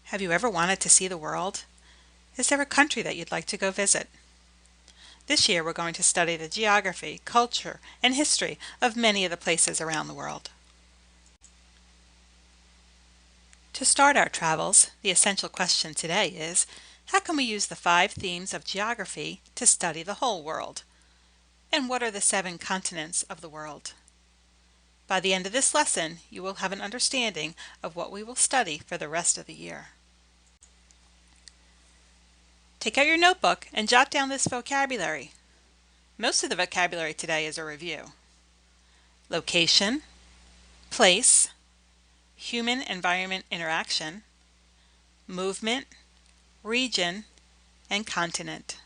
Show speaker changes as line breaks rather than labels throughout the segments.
Have you ever wanted to see the world? Is there a country that you'd like to go visit? This year we're going to study the geography, culture, and history of many of the places around the world. To start our travels, the essential question today is, how can we use the 5 themes of geography to study the whole world? And what are the 7 continents of the world? By the end of this lesson, you will have an understanding of what we will study for the rest of the year. Take out your notebook and jot down this vocabulary. Most of the vocabulary today is a review. Location, place, human-environment interaction, movement, region, and continent.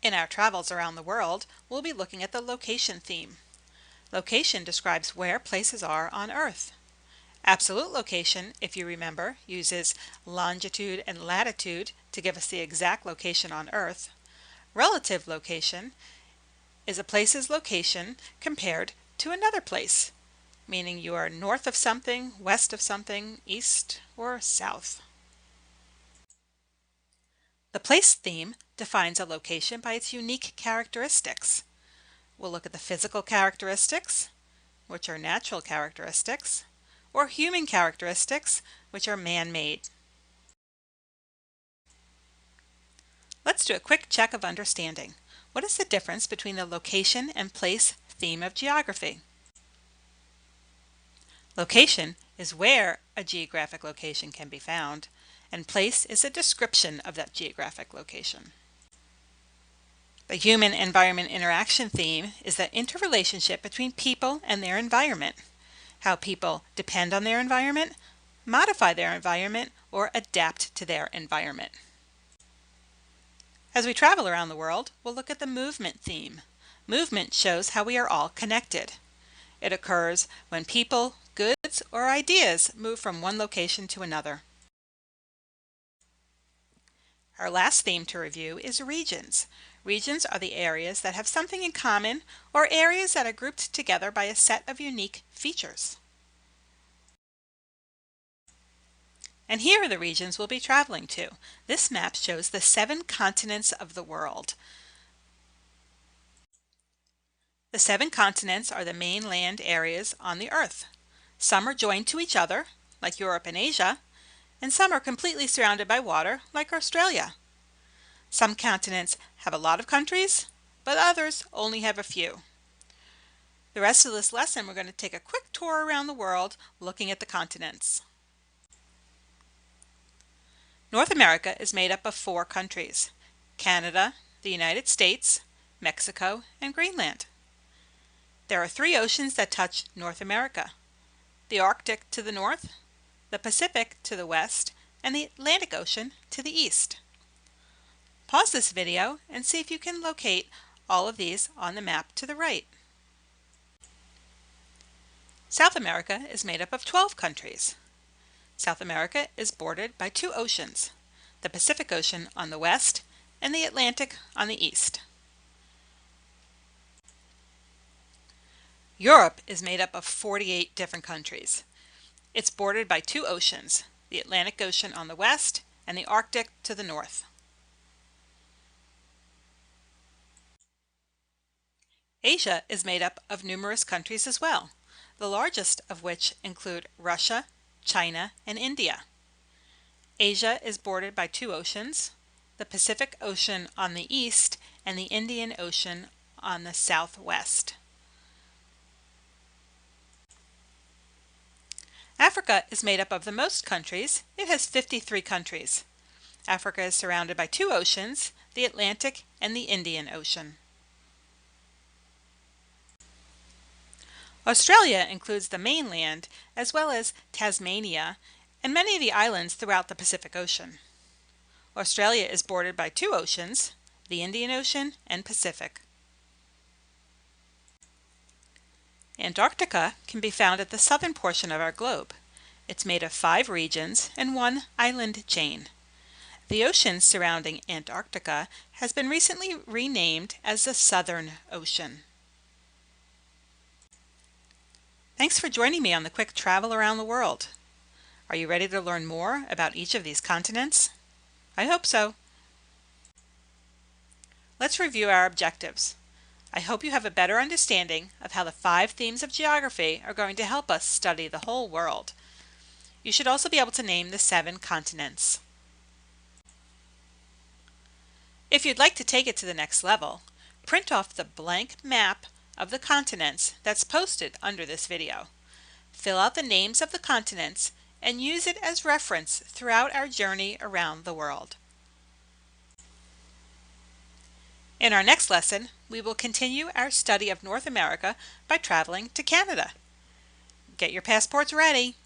In our travels around the world, we'll be looking at the location theme. Location describes where places are on Earth. Absolute location, if you remember, uses longitude and latitude to give us the exact location on Earth. Relative location is a place's location compared to another place, meaning you are north of something, west of something, east or south. The place theme defines a location by its unique characteristics. We'll look at the physical characteristics, which are natural characteristics, or human characteristics, which are man-made. Let's do a quick check of understanding. What is the difference between the location and place theme of geography? Location is where a geographic location can be found, and place is a description of that geographic location. The human-environment interaction theme is the interrelationship between people and their environment. How people depend on their environment, modify their environment, or adapt to their environment. As we travel around the world, we'll look at the movement theme. Movement shows how we are all connected. It occurs when people, goods, or ideas move from one location to another. Our last theme to review is regions. Regions are the areas that have something in common or areas that are grouped together by a set of unique features. And here are the regions we'll be traveling to. This map shows the 7 continents of the world. The 7 continents are the main land areas on the Earth. Some are joined to each other, like Europe and Asia, and some are completely surrounded by water, like Australia. Some continents have a lot of countries, but others only have a few. The rest of this lesson, we're going to take a quick tour around the world looking at the continents. North America is made up of 4 countries: Canada, the United States, Mexico, and Greenland. There are 3 oceans that touch North America: the Arctic to the north, the Pacific to the west, and the Atlantic Ocean to the east. Pause this video and see if you can locate all of these on the map to the right. South America is made up of 12 countries. South America is bordered by 2 oceans, the Pacific Ocean on the west and the Atlantic on the east. Europe is made up of 48 different countries. It's bordered by 2 oceans, the Atlantic Ocean on the west and the Arctic to the north. Asia is made up of numerous countries as well, the largest of which include Russia, China, and India. Asia is bordered by 2 oceans, the Pacific Ocean on the east and the Indian Ocean on the southwest. Africa is made up of the most countries. It has 53 countries. Africa is surrounded by 2 oceans, the Atlantic and the Indian Ocean. Australia includes the mainland as well as Tasmania and many of the islands throughout the Pacific Ocean. Australia is bordered by 2 oceans, the Indian Ocean and Pacific. Antarctica can be found at the southern portion of our globe. It's made of 5 regions and 1 island chain. The ocean surrounding Antarctica has been recently renamed as the Southern Ocean. Thanks for joining me on the quick travel around the world. Are you ready to learn more about each of these continents? I hope so. Let's review our objectives. I hope you have a better understanding of how the 5 themes of geography are going to help us study the whole world. You should also be able to name the 7 continents. If you'd like to take it to the next level, print off the blank map of the continents that's posted under this video. Fill out the names of the continents and use it as reference throughout our journey around the world. In our next lesson, we will continue our study of North America by traveling to Canada. Get your passports ready.